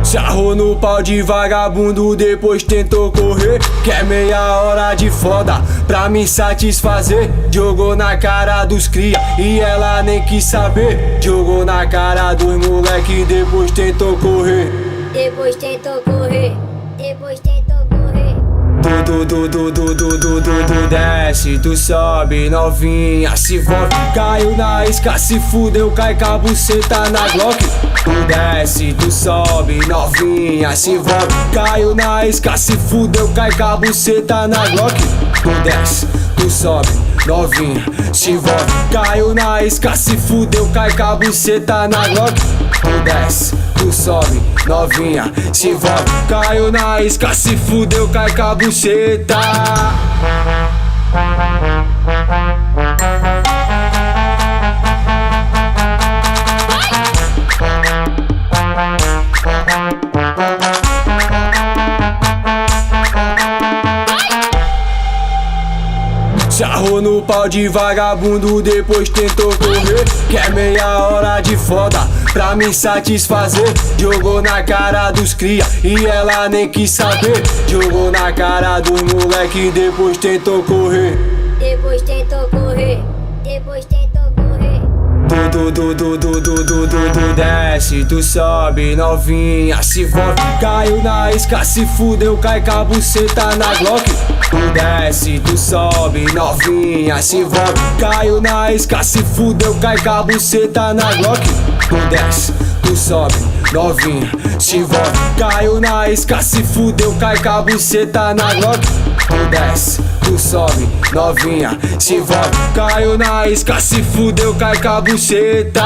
Sarrou no pau de vagabundo, depois tentou correr. Quer meia hora de foda pra me satisfazer. Jogou na cara dos cria e ela nem quis saber. Jogou na cara dos moleque, depois tentou correr. Depois tentou correr. Depois tentou correr. Tu desce, tu sobe, novinha, se volta. Caiu na isca, se fudeu, cai com a buceta na Glock. Tu desce, tu sobe, novinha, se volta. Caiu na isca, se fudeu, cai com a buceta na Glock. Tu desce, tu sobe, novinha, se volta. Caiu na isca, se fudeu, cai com a buceta na Glock. Tu desce, tu sobe, novinha, se volta. Caiu na isca, se fudeu, cai com a buceta. Sarrou no pau de vagabundo, depois tentou correr. Quer meia hora de foda pra me satisfazer. Jogou na cara dos cria e ela nem quis saber. Jogou na cara dos moleque, depois tentou correr. Depois tentou correr. Depois tentou correr. Tu desce, tu sobe, novinha, se volta. Caiu na isca, se fudeu, cai com a buceta na Glock. Tu desce, tu sobe, novinha, se volta. Caiu na isca, se fudeu, cai com a buceta na Glock. Tu desce, tu sobe, novinha, se volta. Caiu na isca, se fudeu, cai com a buceta na Glock. Tu desce, tu sobe, novinha, se volta. Caiu na isca, se fudeu, cai com a buceta.